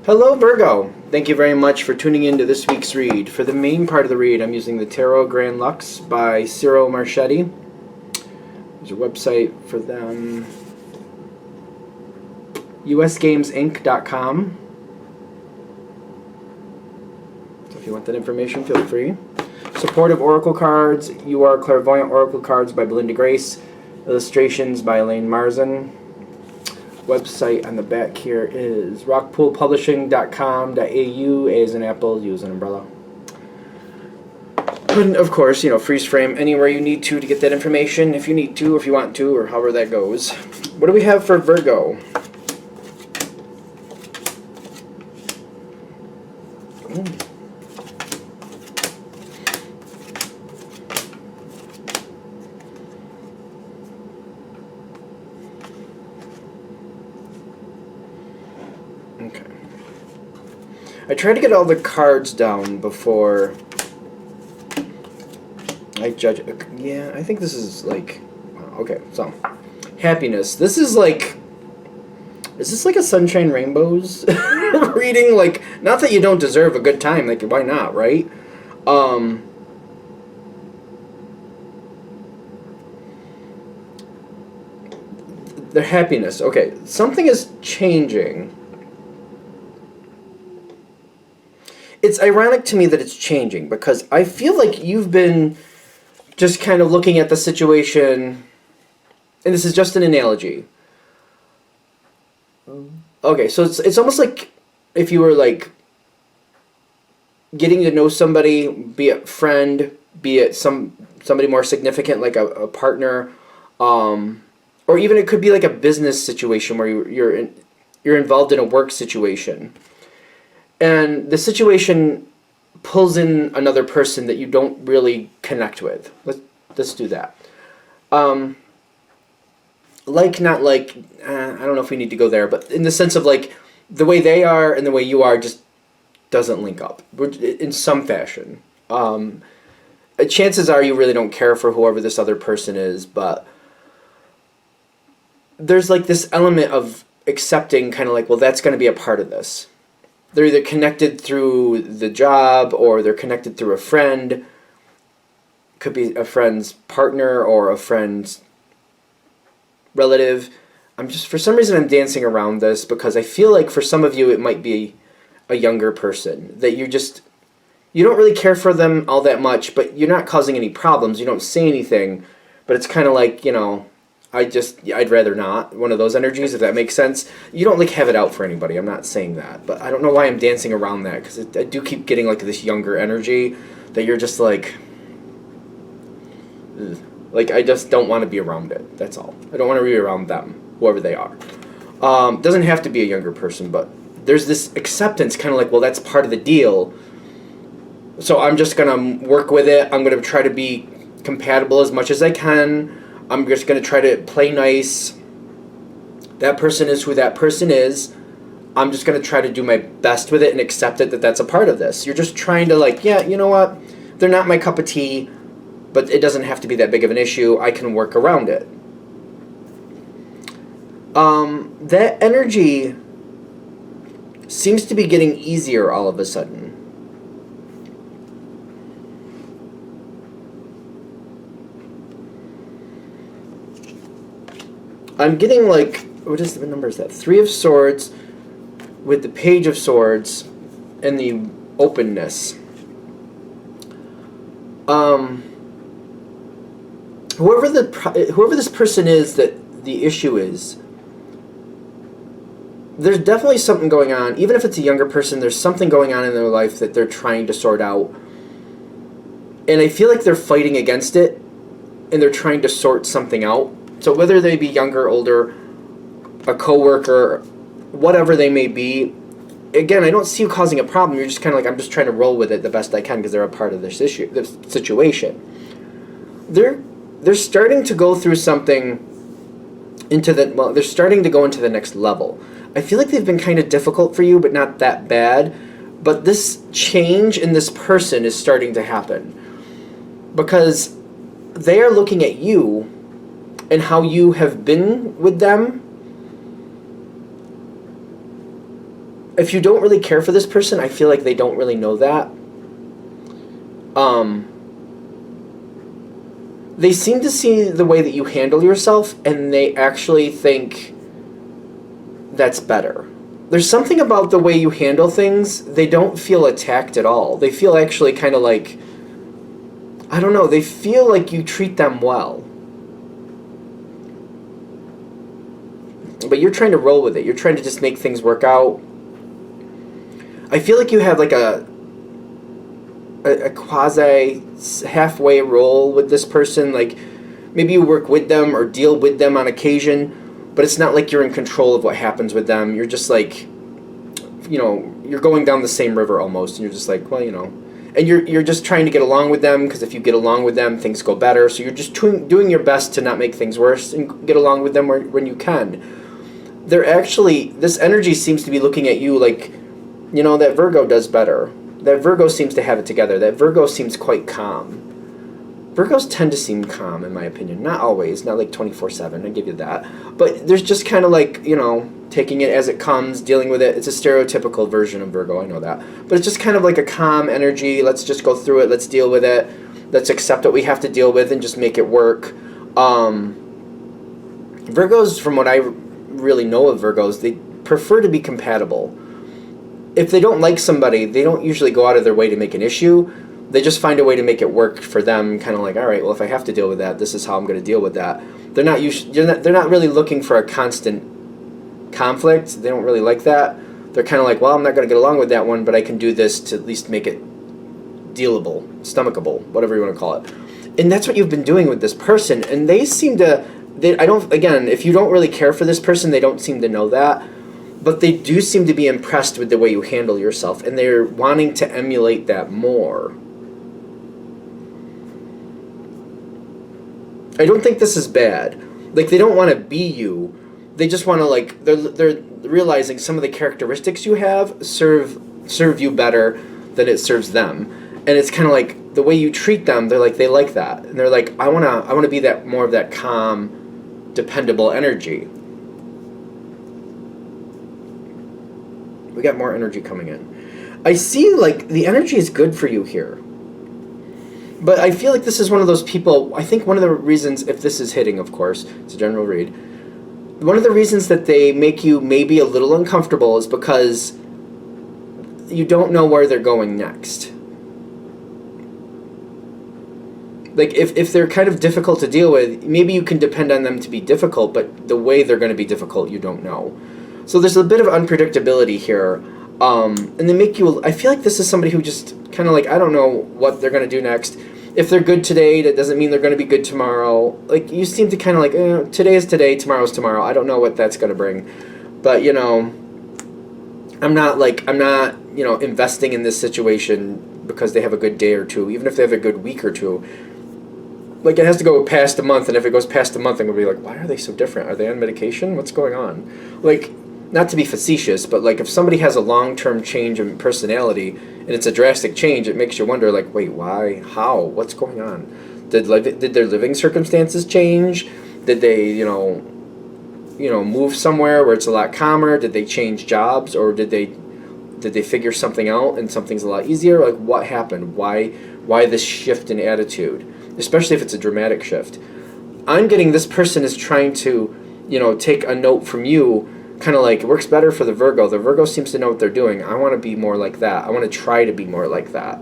Hello, Virgo. Thank you very much for tuning in to this week's read. For the main part of the read, I'm using the Tarot Grand Lux by Ciro Marchetti. There's a website for them, usgamesinc.com. So if you want that information, feel free. Supportive Oracle Cards, You Are Clairvoyant Oracle Cards by Belinda Grace. Illustrations by Elaine Marzin. Website on the back here is rockpoolpublishing.com.au. A as an apple, U as an umbrella. And of course, freeze frame anywhere you need to get that information, if you need to, if you want to, or however that goes. What do we have for Virgo? Okay. I tried to get all the cards down before I judge. Yeah, I think this is like... Okay, so. Happiness. This is like... Is this like a Sunshine Rainbows reading? Like, not that you don't deserve a good time. Like, why not, right? Their happiness. Okay, something is changing. It's ironic to me that it's changing because I feel like you've been just kind of looking at the situation, and this is just an analogy. Okay, so it's almost like if you were like getting to know somebody, be it friend, be it somebody more significant like a partner, or even it could be like a business situation where you're involved in a work situation. And the situation pulls in another person that you don't really connect with. Let's do that. Like, not like, I don't know if we need to go there, but in the sense of like, the way they are and the way you are just doesn't link up in some fashion. Chances are you really don't care for whoever this other person is, but there's like this element of accepting kind of like, well, that's going to be a part of this. They're either connected through the job or they're connected through a friend. Could be a friend's partner or a friend's relative. For some reason I'm dancing around this because I feel like for some of you it might be a younger person that you don't really care for them all that much, but you're not causing any problems. You don't say anything, but it's kind of like, I'd rather not. One of those energies, if that makes sense. You don't like have it out for anybody. I'm not saying that, but I don't know why I'm dancing around that because I do keep getting like this younger energy that you're just like, ugh. Like I just don't want to be around it. That's all. I don't want to be around them, whoever they are. Doesn't have to be a younger person, but there's this acceptance, kind of like, well, that's part of the deal. So I'm just gonna work with it. I'm gonna try to be compatible as much as I can. I'm just going to try to play nice. That person is who that person is. I'm just going to try to do my best with it and accept it that that's a part of this. You're just trying to like, yeah, you know what? They're not my cup of tea, but it doesn't have to be that big of an issue. I can work around it. That energy seems to be getting easier all of a sudden. I'm getting like, what number is that? 3 of Swords with the Page of Swords and the openness. Whoever this person is that the issue is, there's definitely something going on. Even if it's a younger person, there's something going on in their life that they're trying to sort out. And I feel like they're fighting against it and they're trying to sort something out. So whether they be younger, older, a coworker, whatever they may be, again, I don't see you causing a problem. You're just kind of like, I'm just trying to roll with it the best I can because they're a part of this situation. They're starting to go through something they're starting to go into the next level. I feel like they've been kind of difficult for you, but not that bad. But this change in this person is starting to happen because they are looking at you and how you have been with them if you don't really care for this person, I feel like they don't really know that. They seem to see the way that you handle yourself, and they actually think that's better. There's something about the way you handle things, they don't feel attacked at all. They feel actually kind of like, I don't know, they feel like you treat them well. But you're trying to roll with it. You're trying to just make things work out. I feel like you have like a quasi halfway role with this person. Like maybe you work with them or deal with them on occasion, but it's not like you're in control of what happens with them. You're just like, you know, you're going down the same river almost, and you're just like, well, you know, and you're just trying to get along with them, because if you get along with them, things go better. So you're just doing your best to not make things worse and get along with them when you can. They're actually, this energy seems to be looking at you like, you know, that Virgo does better. That Virgo seems to have it together. That Virgo seems quite calm. Virgos tend to seem calm, in my opinion. Not always, not like 24/7, I give you that. But there's just kind of like, you know, taking it as it comes, dealing with it. It's a stereotypical version of Virgo, I know that. But it's just kind of like a calm energy. Let's just go through it. Let's deal with it. Let's accept what we have to deal with and just make it work. Virgos, from what I really know of Virgos, they prefer to be compatible. If they don't like somebody, they don't usually go out of their way to make an issue. They just find a way to make it work for them, kind of like, all right, well, if I have to deal with that, this is how I'm going to deal with that. They're not really looking for a constant conflict. They don't really like that. They're kind of like, well, I'm not going to get along with that one, but I can do this to at least make it dealable, stomachable, whatever you want to call it. And that's what you've been doing with this person. And they seem to, again, if you don't really care for this person, they don't seem to know that. But they do seem to be impressed with the way you handle yourself, and they're wanting to emulate that more. I don't think this is bad. Like, they don't want to be you. They just want to, like, they're realizing some of the characteristics you have serve you better than it serves them. And it's kind of like the way you treat them, they're like, they like that. And they're like, I want to be that more of that calm, dependable energy. We got more energy coming in. I see, like, the energy is good for you here. But I feel like this is one of those people, I think one of the reasons, if this is hitting, of course, it's a general read, one of the reasons that they make you maybe a little uncomfortable is because you don't know where they're going next. Like, if they're kind of difficult to deal with, maybe you can depend on them to be difficult, but the way they're going to be difficult, you don't know. So there's a bit of unpredictability here, and they make you, I feel like this is somebody who just kind of like, I don't know what they're going to do next. If they're good today, that doesn't mean they're going to be good tomorrow. Like, you seem to kind of like, today is today, tomorrow's tomorrow. I don't know what that's going to bring. But, you know, I'm not, you know, investing in this situation because they have a good day or two, even if they have a good week or two. Like, it has to go past a month, and if it goes past a month, I'm going to be like, why are they so different? Are they on medication? What's going on? Like, not to be facetious, but like if somebody has a long-term change in personality and it's a drastic change, it makes you wonder, like, wait, why? How? What's going on? Did their living circumstances change? Did they, you know, move somewhere where it's a lot calmer? Did they change jobs, or did they figure something out and something's a lot easier? Like, what happened? Why this shift in attitude? Especially if it's a dramatic shift. I'm getting this person is trying to, you know, take a note from you. Kind of like, it works better for the Virgo. The Virgo seems to know what they're doing. I want to be more like that. I want to try to be more like that.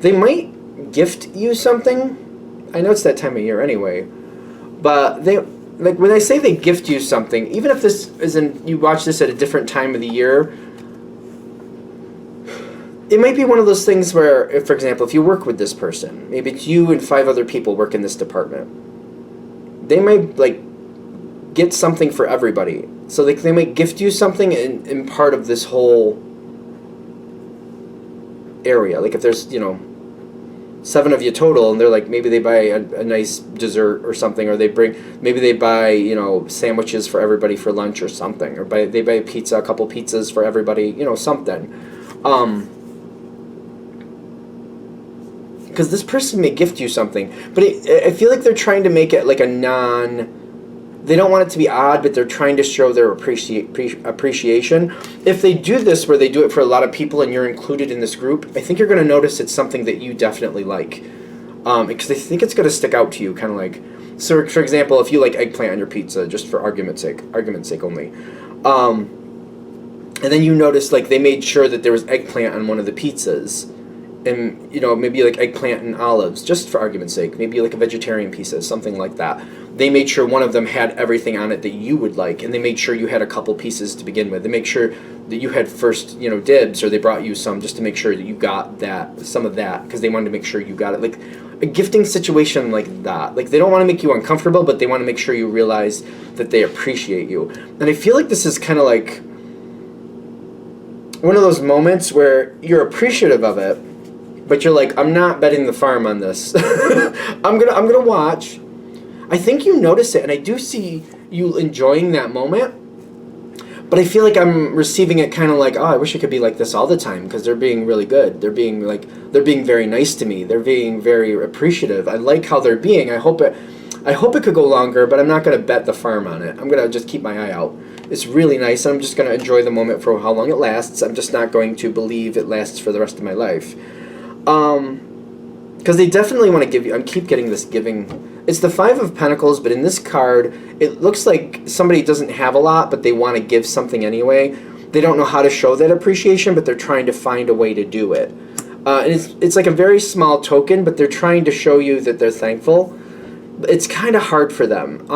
They might gift you something. I know it's that time of year anyway. But they, like, when I say they gift you something, even if this isn't, you watch this at a different time of the year, it might be one of those things where, if, for example, if you work with this person, maybe it's you and 5 other people work in this department. They might, like, get something for everybody. So they might gift you something in part of this whole area. Like, if there's, you know, 7 of you total, and they're like, maybe they buy a nice dessert or something, or maybe they buy, you know, sandwiches for everybody for lunch or something, or they buy pizza, a couple pizzas for everybody, you know, something. Because this person may gift you something, but I feel like they're trying to make it like a They don't want it to be odd, but they're trying to show their appreciation. If they do this, where they do it for a lot of people and you're included in this group, I think you're going to notice it's something that you definitely like. Because I think it's going to stick out to you, kind of like, so for example, if you like eggplant on your pizza, just for argument's sake only, and then you notice like they made sure that there was eggplant on one of the pizzas, and maybe like eggplant and olives, just for argument's sake, maybe like a vegetarian pizza, something like that. They made sure one of them had everything on it that you would like, and they made sure you had a couple pieces to begin with. They make sure that you had first, dibs, or they brought you some just to make sure that you got some of that, because they wanted to make sure you got it. Like a gifting situation like that. Like they don't want to make you uncomfortable, but they want to make sure you realize that they appreciate you. And I feel like this is kind of like one of those moments where you're appreciative of it, but you're like, I'm not betting the farm on this. I'm gonna watch. I think you notice it, and I do see you enjoying that moment, but I feel like I'm receiving it kind of like, oh, I wish it could be like this all the time, because they're being really good. They're being very nice to me. They're being very appreciative. I like how they're being. I hope it could go longer, but I'm not going to bet the farm on it. I'm going to just keep my eye out. It's really nice, and I'm just going to enjoy the moment for how long it lasts. I'm just not going to believe it lasts for the rest of my life. Because they definitely want to give you, I keep getting this giving. It's the Five of Pentacles, but in this card, it looks like somebody doesn't have a lot, but they want to give something anyway. They don't know how to show that appreciation, but they're trying to find a way to do it. And it's like a very small token, but they're trying to show you that they're thankful. It's kind of hard for them.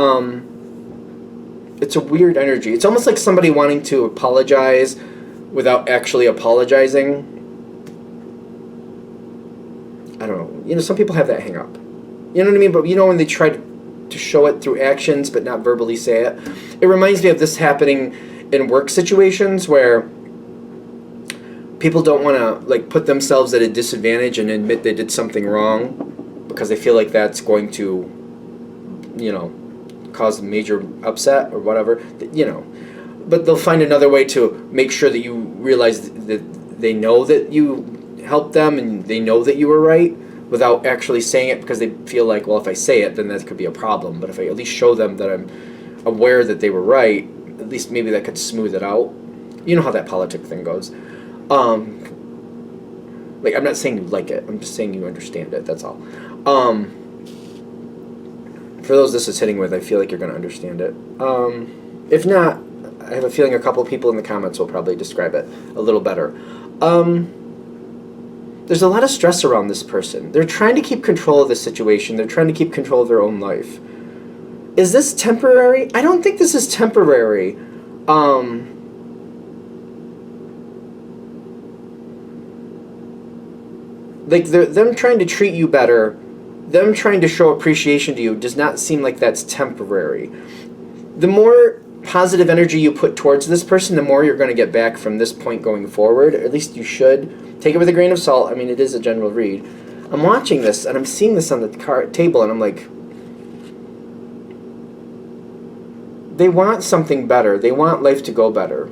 It's a weird energy. It's almost like somebody wanting to apologize without actually apologizing. I don't know. Some people have that hang up. You know what I mean? But when they try to show it through actions but not verbally say it. It reminds me of this happening in work situations where people don't want to like put themselves at a disadvantage and admit they did something wrong because they feel like that's going to, cause major upset or whatever, But they'll find another way to make sure that you realize that they know that you helped them and they know that you were right, without actually saying it, because they feel like, well, if I say it, then that could be a problem. But if I at least show them that I'm aware that they were right, at least maybe that could smooth it out. You know how that politic thing goes. I'm not saying you like it. I'm just saying you understand it. That's all. For those this is hitting with, I feel like you're going to understand it. If not, I have a feeling a couple of people in the comments will probably describe it a little better. There's a lot of stress around this person. They're trying to keep control of the situation. They're trying to keep control of their own life. Is this temporary? I don't think this is temporary. Them trying to treat you better, them trying to show appreciation to you does not seem like that's temporary. The more positive energy you put towards this person, the more you're going to get back from this point going forward. Or at least you should. Take it with a grain of salt. I mean, it is a general read. I'm watching this, and I'm seeing this on the table, and I'm like, they want something better. They want life to go better.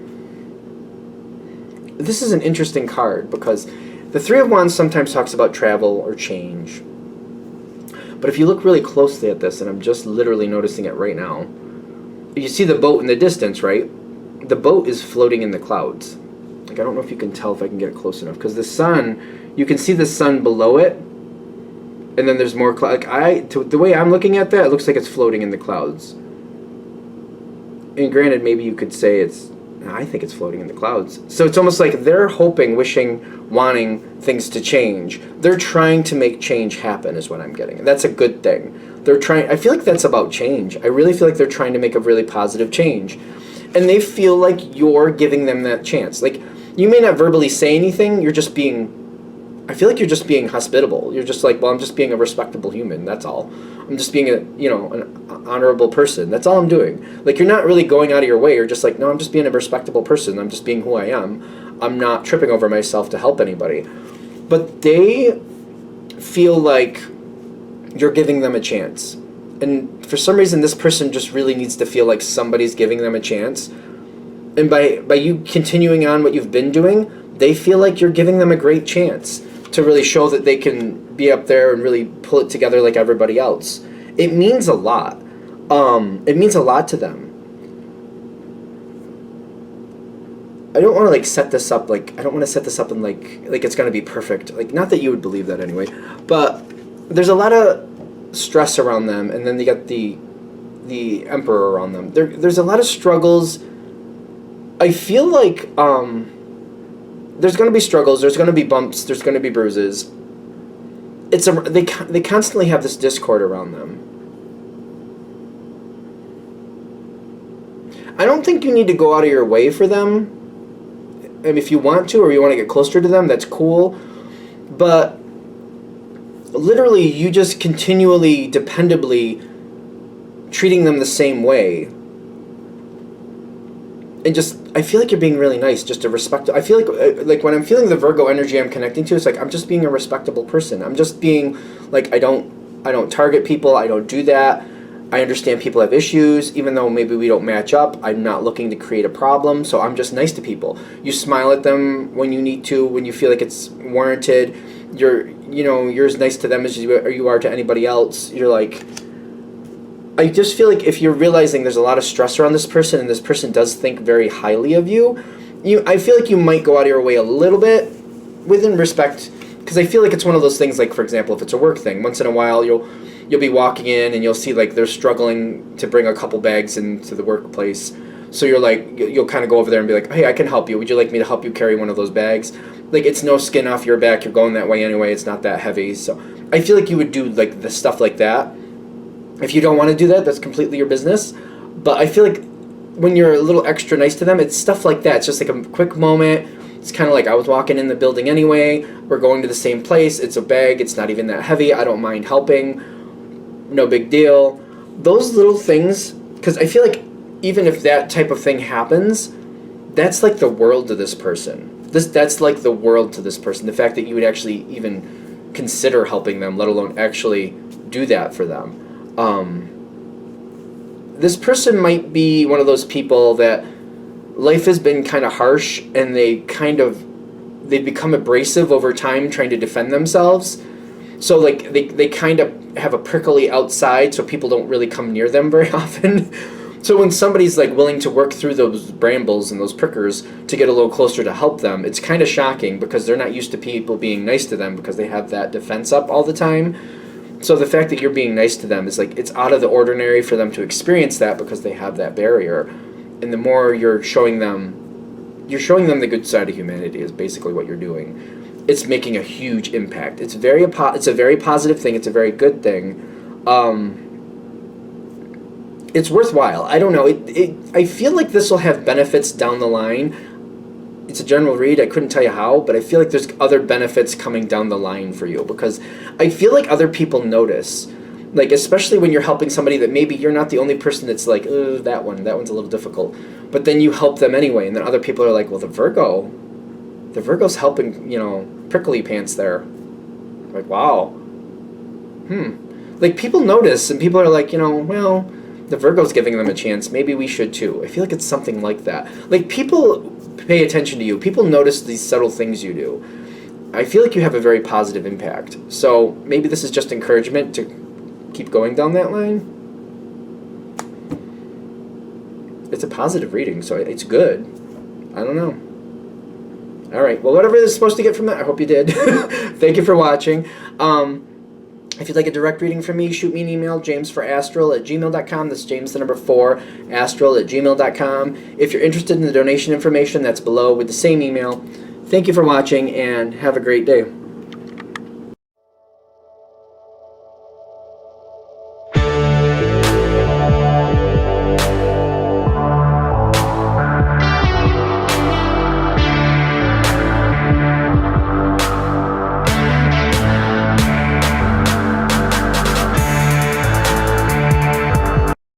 This is an interesting card, because the Three of Wands sometimes talks about travel or change. But if you look really closely at this, and I'm just literally noticing it right now, you see the boat in the distance, right? The boat is floating in the clouds. I don't know if you can tell if I can get it close enough, because the sun, you can see the sun below it, and then there's more cloud. The way I'm looking at that, it looks like it's floating in the clouds. And granted, maybe you could say I think it's floating in the clouds. So it's almost like they're hoping, wishing, wanting things to change. They're trying to make change happen, is what I'm getting. And that's a good thing. I feel like that's about change. I really feel like they're trying to make a really positive change. And they feel like you're giving them that chance. Like, you may not verbally say anything, I feel like you're just being hospitable. You're just like, well, I'm just being a respectable human, that's all. I'm just being an honorable person. That's all I'm doing. Like, you're not really going out of your way. You're just like, no, I'm just being a respectable person. I'm just being who I am. I'm not tripping over myself to help anybody. But they feel like you're giving them a chance. And for some reason, this person just really needs to feel like somebody's giving them a chance. And by you continuing on what you've been doing, they feel like you're giving them a great chance to really show that they can be up there and really pull it together like everybody else. It means a lot. It means a lot to them. I don't want to like set this up like I don't want to set this up and like it's gonna be perfect. Like, not that you would believe that anyway, but there's a lot of stress around them, and then they got the Emperor around them. There's a lot of struggles. I feel like there's gonna be struggles. There's gonna be bumps. There's gonna be bruises. They constantly have this discord around them. I don't think you need to go out of your way for them. And if you want to, or you want to get closer to them, that's cool. But literally, you just continually, dependably treating them the same way. And just, I feel like you're being really nice, just a respect. I feel like when I'm feeling the Virgo energy I'm connecting to, it's like I'm just being a respectable person. I'm just being like, I don't target people. I don't do that. I understand people have issues, even though maybe we don't match up. I'm not looking to create a problem, so I'm just nice to people. You smile at them when you need to, when you feel like it's warranted. You're as nice to them as you are to anybody else. You're like, I just feel like if you're realizing there's a lot of stress around this person, and this person does think very highly of you, I feel like you might go out of your way a little bit within respect, because I feel like it's one of those things, like, for example, if it's a work thing, once in a while you'll be walking in and you'll see like they're struggling to bring a couple bags into the workplace. So you're like, you'll kind of go over there and be like, hey, I can help you. Would you like me to help you carry one of those bags? Like, it's no skin off your back. You're going that way anyway. It's not that heavy. So I feel like you would do like the stuff like that. If you don't want to do that, that's completely your business. But I feel like when you're a little extra nice to them, it's stuff like that. It's just like a quick moment. It's kind of like, I was walking in the building anyway. We're going to the same place. It's a bag. It's not even that heavy. I don't mind helping. No big deal. Those little things, because I feel like even if that type of thing happens, that's like the world to this person. That's like the world to this person. The fact that you would actually even consider helping them, let alone actually do that for them. This person might be one of those people that life has been kind of harsh, and they've become abrasive over time trying to defend themselves. So like they kind of have a prickly outside, so people don't really come near them very often. So when somebody's like willing to work through those brambles and those prickers to get a little closer to help them, it's kind of shocking because they're not used to people being nice to them because they have that defense up all the time. So the fact that you're being nice to them is like, it's out of the ordinary for them to experience that because they have that barrier. And the more you're showing them the good side of humanity is basically what you're doing. It's making a huge impact. It's a very positive thing. It's a very good thing. It's worthwhile. I don't know. I feel like this will have benefits down the line. It's a general read. I couldn't tell you how, but I feel like there's other benefits coming down the line for you because I feel like other people notice. Like, especially when you're helping somebody that maybe you're not the only person that's like, that one's a little difficult. But then you help them anyway, and then other people are like, well, the Virgo's helping, prickly pants there. Like, wow. Like, people notice, and people are like, well, the Virgo's giving them a chance. Maybe we should too. I feel like it's something like that. Like, people pay attention to you. People notice these subtle things you do. I feel like you have a very positive impact. So maybe this is just encouragement to keep going down that line. It's a positive reading, so it's good. I don't know. All right. Well, whatever is supposed to get from that, I hope you did. Thank you for watching. If you'd like a direct reading from me, shoot me an email, jamesforastral@gmail.com. That's James, the number 4, astral@gmail.com. If you're interested in the donation information, that's below with the same email. Thank you for watching, and have a great day.